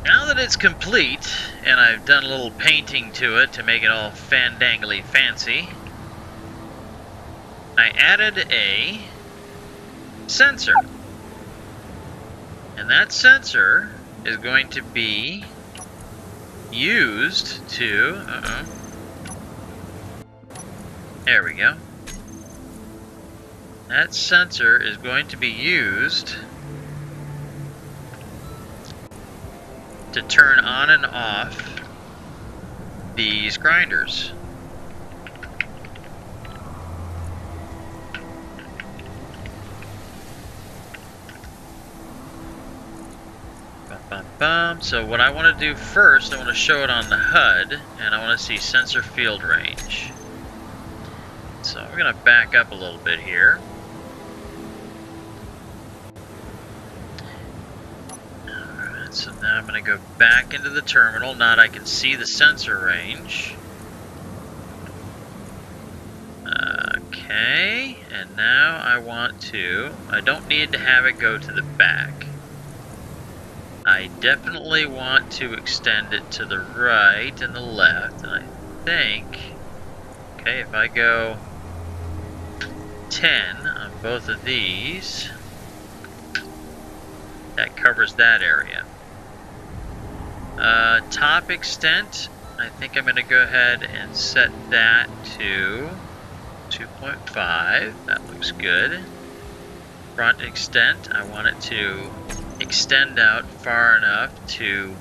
Now that it's complete, and I've done a little painting to it to make it all fandangly fancy, I added a sensor. And that sensor is going to be used to... There we go. That sensor is going to be used to turn on and off these grinders. So what I want to do first, I want to show it on the HUD, and I want to see sensor field range. So we're going to back up a little bit here. Alright, so now I'm going to go back into the terminal. Now that I can see the sensor range. Okay, and now I don't need to have it go to the back. I definitely want to extend it to the right and the left, and I think, okay, if I go 10 on both of these, that covers that area. Top extent, I think I'm going to go ahead and set that to 2.5. That looks good. Front extent, I want it to extend out far enough to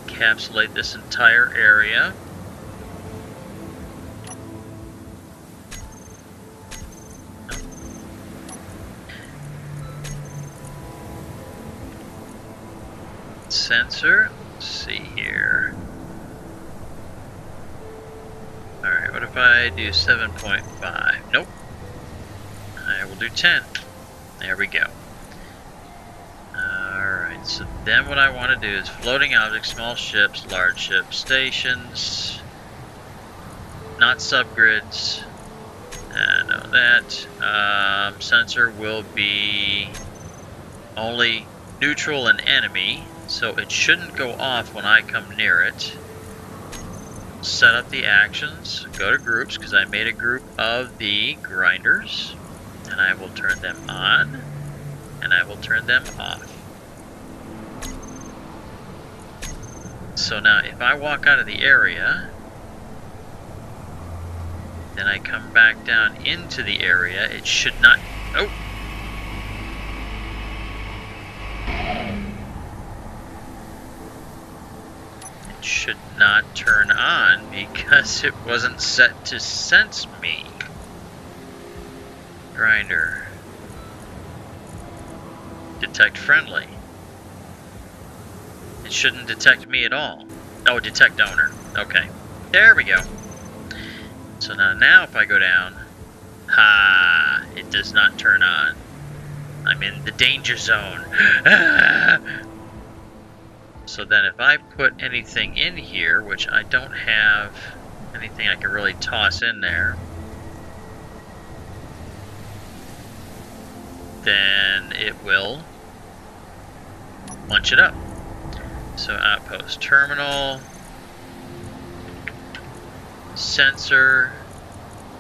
encapsulate this entire area. Sensor, let's see here. Alright, what if I do 7.5? Nope. I will do 10. There we go. Alright, so then what I want to do is floating objects, small ships, large ships, stations, not subgrids. I know that. Sensor will be only neutral and enemy, so it shouldn't go off when I come near it. Set up the actions, go to groups, because I made a group of the grinders, and I will turn them on, and I will turn them off. So now if I walk out of the area, then I come back down into the area, it should not... Oh! It should not turn on because it wasn't set to sense me. Grinder. Detect friendly. It shouldn't detect me at all. Oh, detect owner. Okay. There we go. So now if I go down, it does not turn on. I'm in the danger zone. So then if I put anything in here, which I don't have anything I can really toss in there, then it will punch it up. So outpost terminal, sensor,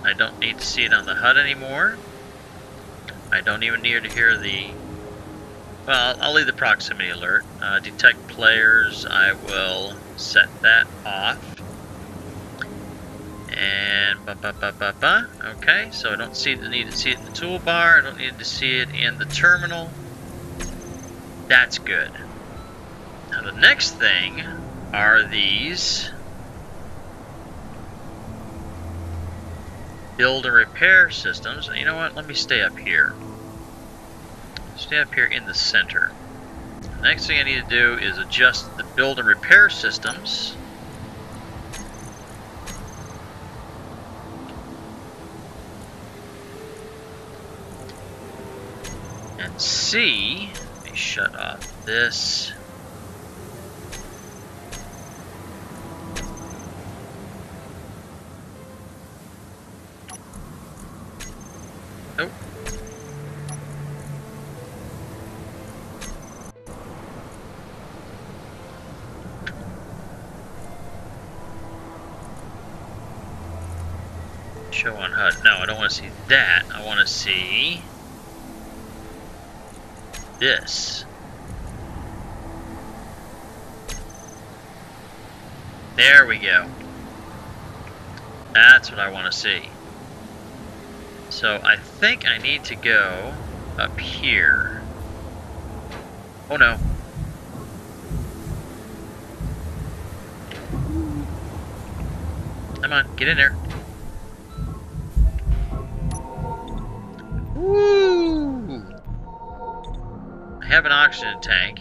I don't need to see it on the HUD anymore. I don't even need to hear the, well, I'll leave the proximity alert. Detect players, I will set that off. And okay, so I don't need to see it in the toolbar, I don't need to see it in the terminal. That's good. Now the next thing are these build and repair systems. You know what? Let me stay up here. Stay up here in the center. The next thing I need to do is adjust the build and repair systems. And see, let me shut off this. Nope. Show on HUD. No, I don't want to see that. I want to see this. There we go. That's what I want to see. So I think I need to go up here. Oh no. Come on, get in there. Woo! I have an oxygen tank,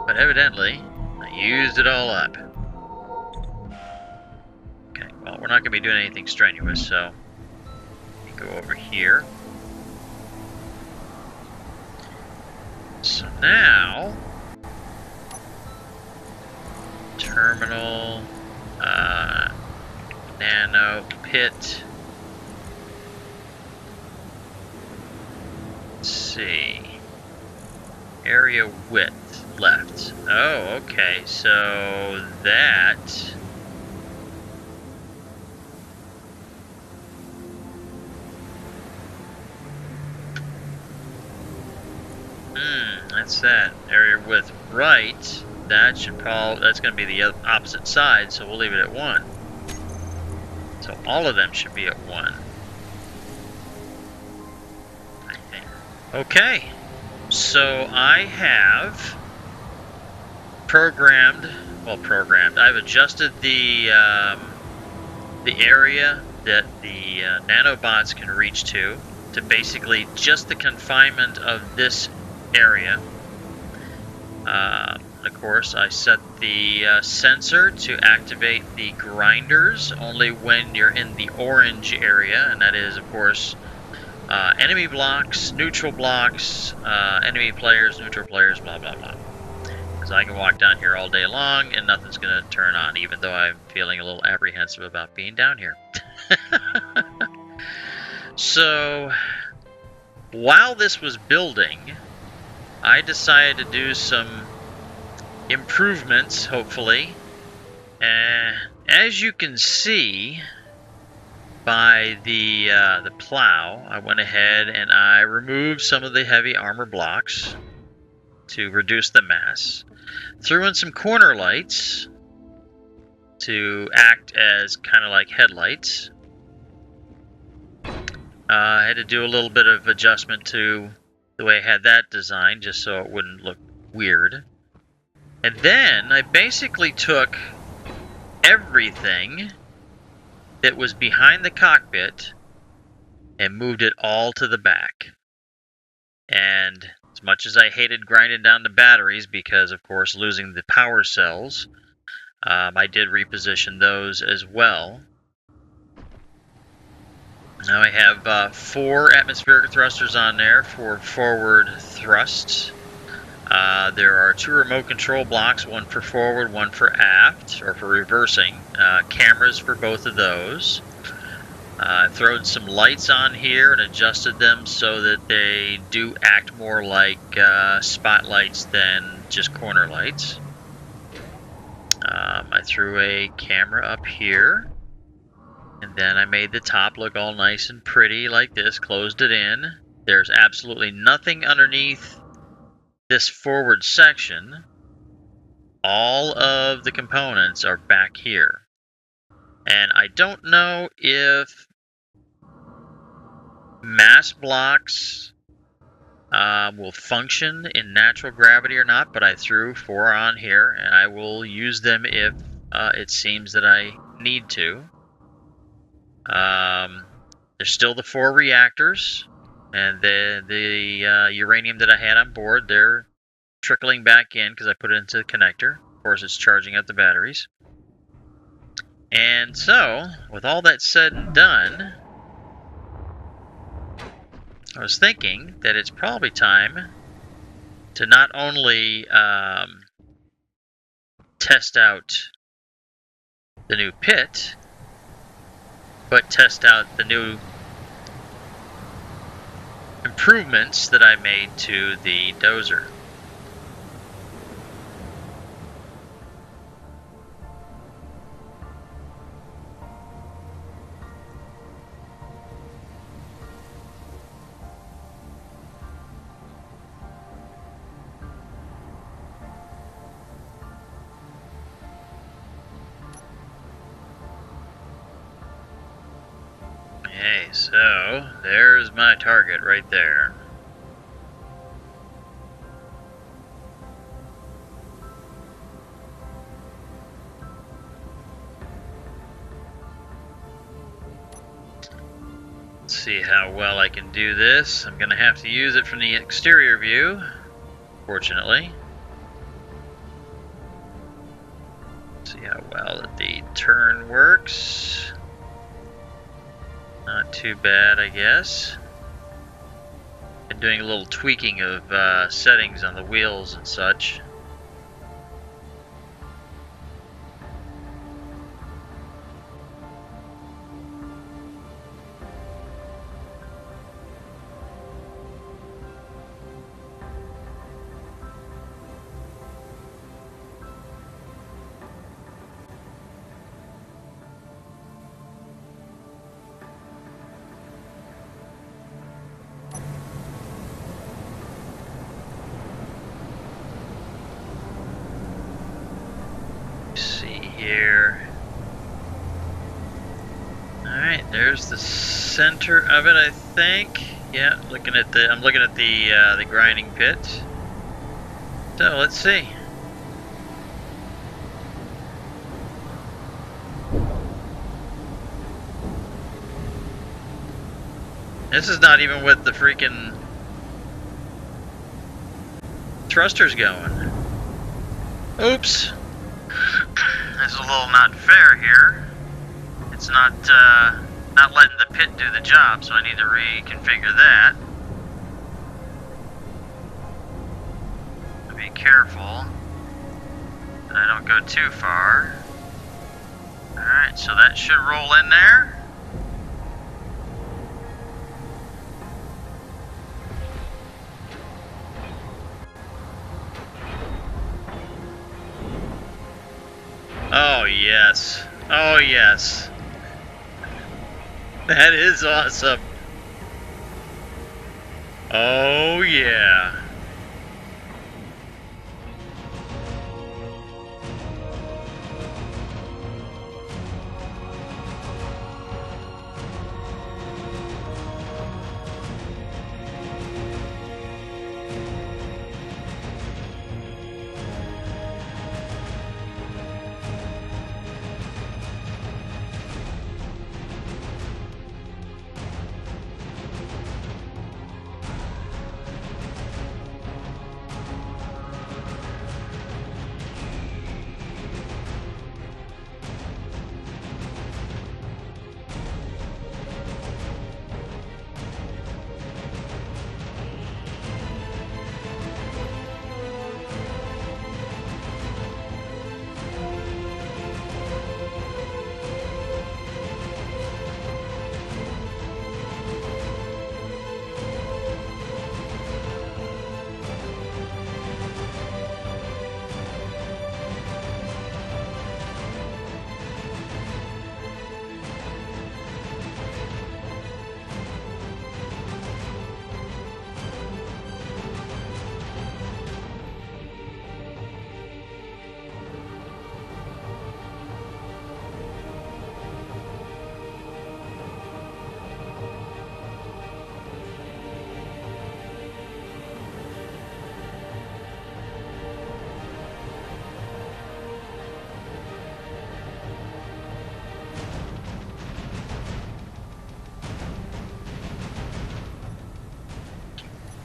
but evidently I used it all up. Okay, well, we're not going to be doing anything strenuous, so let me go over here. So now, terminal, nano, pit. Let's see. Area width left. Oh, okay. So that that's that. Area width right. That should probably, that's going to be the opposite side, so we'll leave it at 1. So all of them should be at 1. I think. Okay. So I have I've adjusted the area that the nanobots can reach to basically just the confinement of this area. Of course, I set the sensor to activate the grinders only when you're in the orange area, and that is, of course, enemy blocks, neutral blocks, enemy players, neutral players, blah, blah, blah. Because I can walk down here all day long and nothing's going to turn on, even though I'm feeling a little apprehensive about being down here. So, while this was building, I decided to do some improvements, hopefully. As you can see by the plow, I went ahead and I removed some of the heavy armor blocks to reduce the mass. Threw in some corner lights to act as kind of like headlights. I had to do a little bit of adjustment to the way I had that designed, just so it wouldn't look weird. And then I basically took everything that was behind the cockpit and moved it all to the back. And as much as I hated grinding down the batteries, because of course losing the power cells, I did reposition those as well. Now I have 4 atmospheric thrusters on there for forward thrusts. There are 2 remote control blocks, one for forward, one for aft, or for reversing. Cameras for both of those. I've thrown some lights on here and adjusted them so that they do act more like spotlights than just corner lights. I threw a camera up here. And then I made the top look all nice and pretty like this, closed it in. There's absolutely nothing underneath this forward section. All of the components are back here. And I don't know if mass blocks will function in natural gravity or not, but I threw 4 on here, and I will use them if it seems that I need to. There's still the 4 reactors, and the uranium that I had on board, they're trickling back in because I put it into the connector. Of course, it's charging up the batteries. And so, with all that said and done, I was thinking that it's probably time to not only test out the new pit, but test out the new improvements that I made to the Dozer. Okay, so there's my target right there. Let's see how well I can do this. I'm going to have to use it from the exterior view, fortunately. See how well the turn works. Not too bad, I guess. Been doing a little tweaking of settings on the wheels and such. Here. Alright, there's the center of it, I think. Yeah, I'm looking at the grinding pit. So let's see. This is not even with the freaking thrusters going. Oops. This is a little not fair here. It's not letting the pit do the job, so I need to reconfigure that. Be careful that I don't go too far. Alright, so that should roll in there. Oh yes. Oh yes. That is awesome. Oh yeah.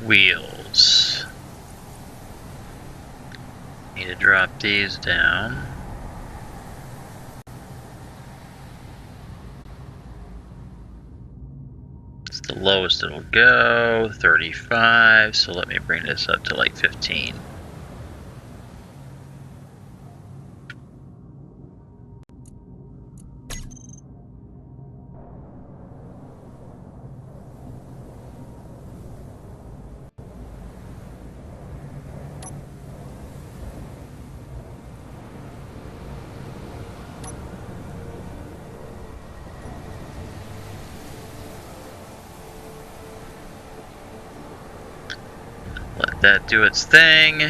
Wheels. Need to drop these down. It's the lowest it'll go, 35, so let me bring this up to like 15. Let that do its thing.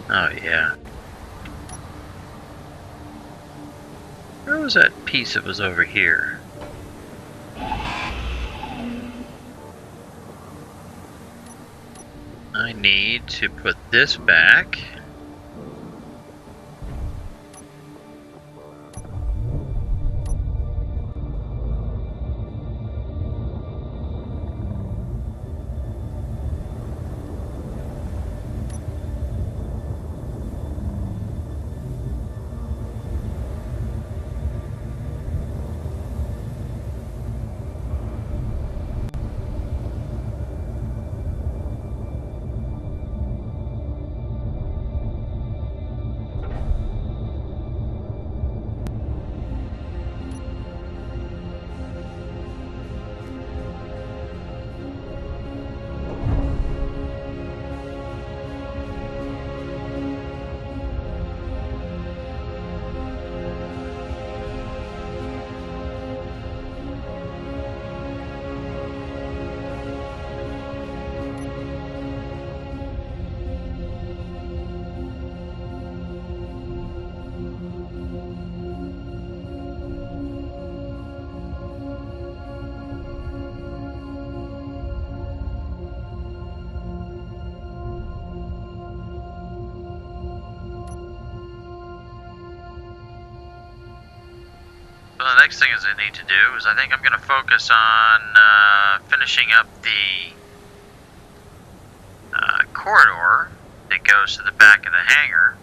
Oh yeah. Where was that piece that was over here? I need to put this back. Well, the next thing is I need to do is I think I'm going to focus on finishing up the corridor that goes to the back of the hangar.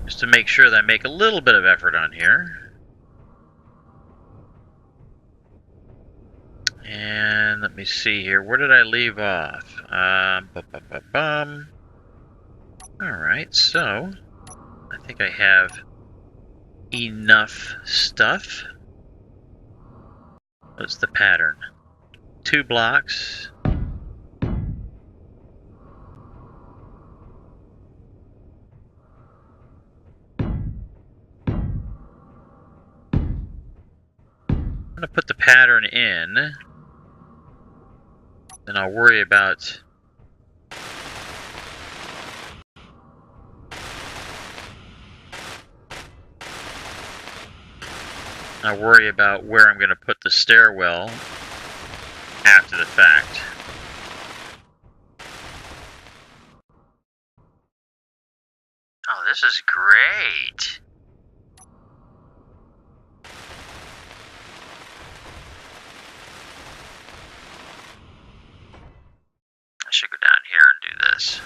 Just to make sure that I make a little bit of effort on here. And let me see here. Where did I leave off? Alright, so I think I have enough stuff. What's the pattern? 2 blocks. I'm going to put the pattern in, then I'll worry about where I'm going to put the stairwell after the fact. Oh, this is great! I should go down here and do this.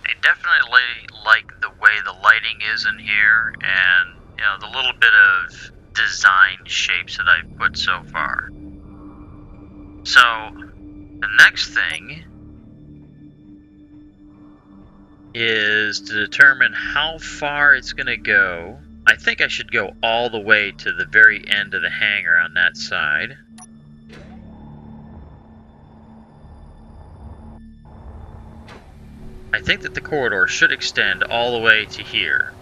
I definitely like the way the lighting is in here, and you know, the little bit of design shapes that I've put so far. So the next thing is to determine how far it's going to go. I think I should go all the way to the very end of the hangar on that side. I think that the corridor should extend all the way to here,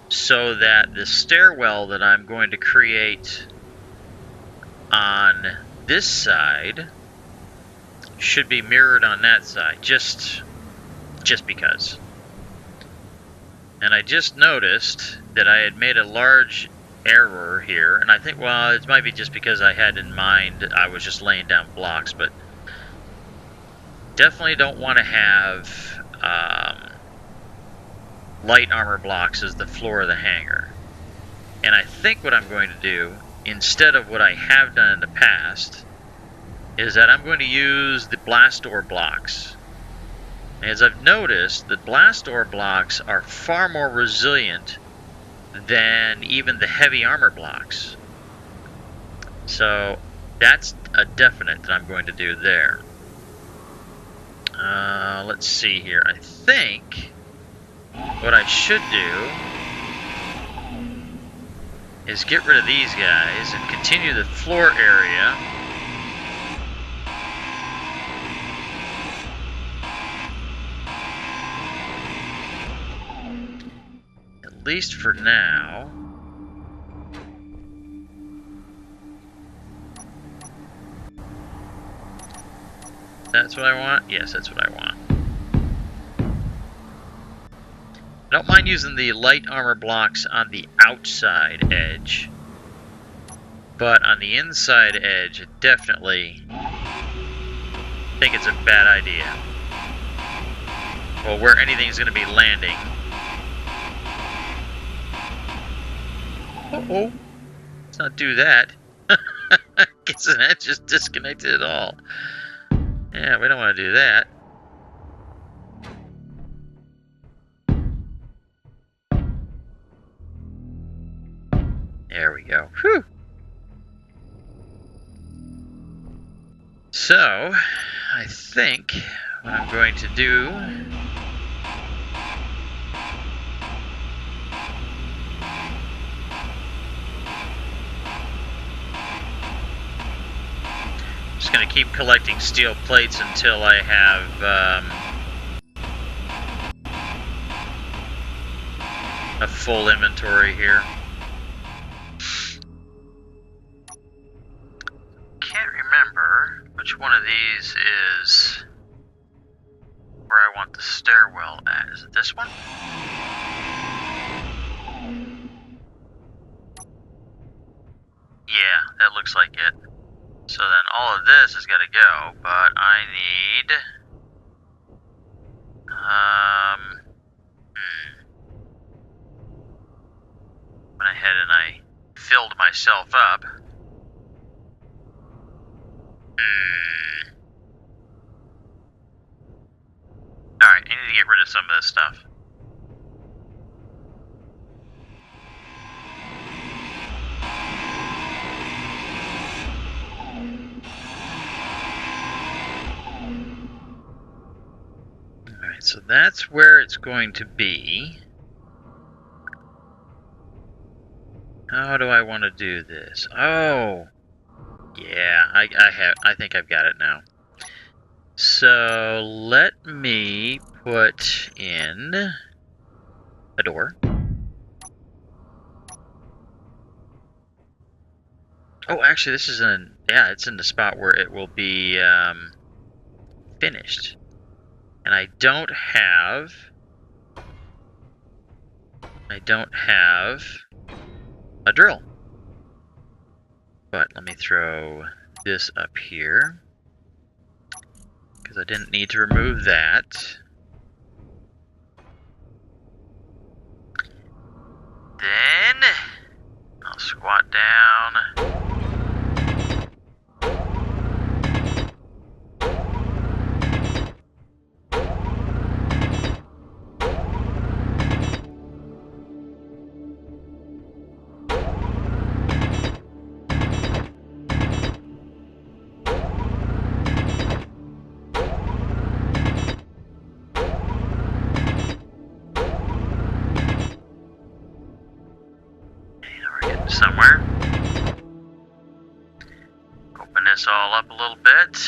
so that the stairwell that I'm going to create on this side should be mirrored on that side, just because. And I just noticed that I had made a large error here, and I think, well, it might be just because I had in mind I was just laying down blocks, but definitely don't want to have light armor blocks as the floor of the hangar. And I think what I'm going to do, instead of what I have done in the past, is that I'm going to use the blast door blocks. As I've noticed, the blast door blocks are far more resilient than even the heavy armor blocks. So that's a definite that I'm going to do there. Let's see here. I think what I should do is get rid of these guys and continue the floor area. At least for now. That's what I want? Yes, that's what I want. I don't mind using the light armor blocks on the outside edge, but on the inside edge, I definitely think it's a bad idea. Well, where anything's going to be landing. Uh-oh. Let's not do that. Guess that just disconnected it all. Yeah, we don't want to do that. There we go. Whew. So, I think what I'm going to do just going to keep collecting steel plates until I have a full inventory here. Can't remember which one of these is where I want the stairwell at. Is it this one? Yeah, that looks like it. So then all of this has got to go, but I need went ahead and I filled myself up. Alright, I need to get rid of some of this stuff. Alright, so that's where it's going to be. How do I want to do this? Oh! Yeah, I think I've got it now. So let me put in a door. Oh, actually, this is it's in the spot where it will be finished. And I don't have a drill. But let me throw this up here, because I didn't need to remove that. Then I'll squat down. Somewhere. Open this all up a little bit.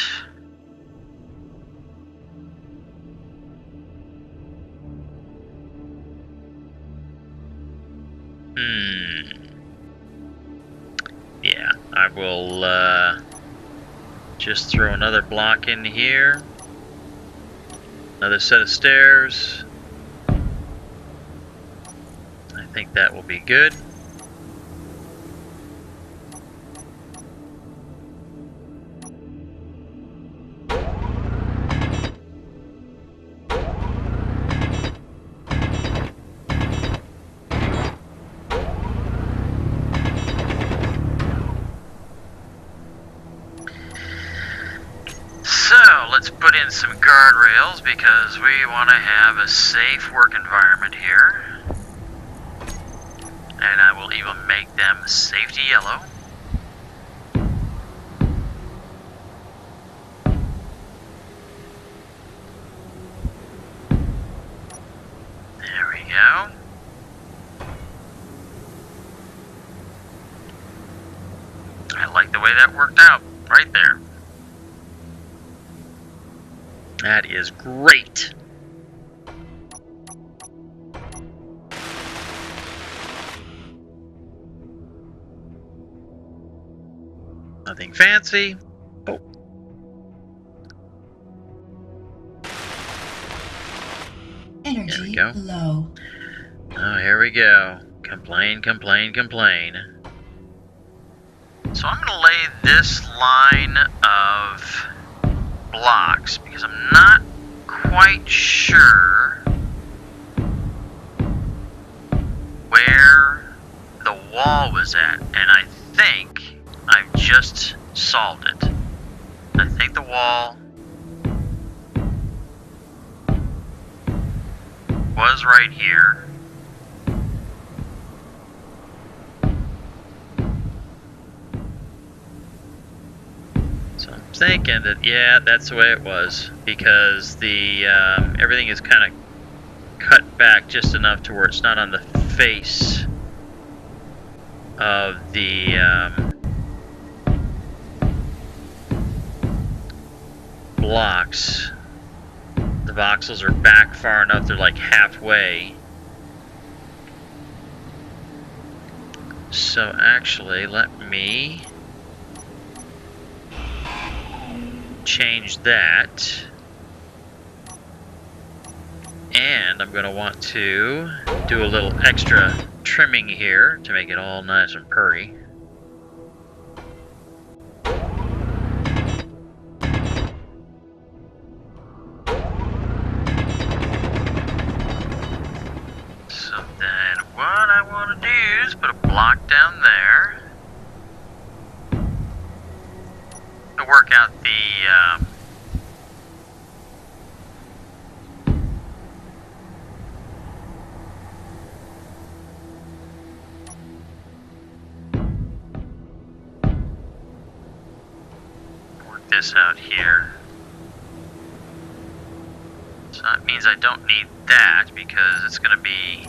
Yeah, I will just throw another block in here. Another set of stairs. I think that will be good. Let's put in some guardrails because we want to have a safe work environment here. And I will even make them safety yellow. There we go. like the way that worked out right there. That is great. Nothing fancy. Oh. Energy There we go. low. Oh, here we go. Complain, complain, complain. So I'm going to lay this line of blocks because I'm not quite sure where the wall was at, and I think I've just solved it. I think the wall was right here. So I'm thinking that, yeah, that's the way it was, because the everything is kind of cut back just enough to where it's not on the face of the blocks. The voxels are back far enough, they're like halfway. So actually, let me change that. And I'm going to want to do a little extra trimming here to make it all nice and pretty. So then what I want to do is put a block down there to work out the this out here. So that means I don't need that because it's going to be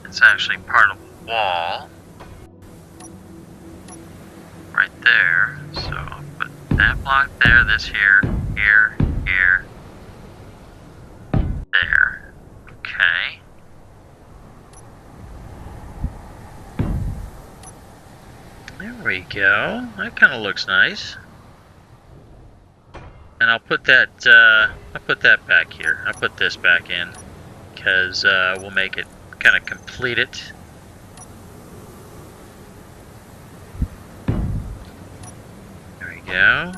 it's actually part of the wall right there. So I'll put that block there, this here, here, here, there. Okay. There we go. That kind of looks nice. And I'll put that back here. I'll put this back in because we'll make it kind of complete it. There we go.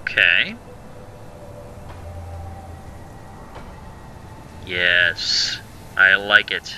Okay. Yes, I like it.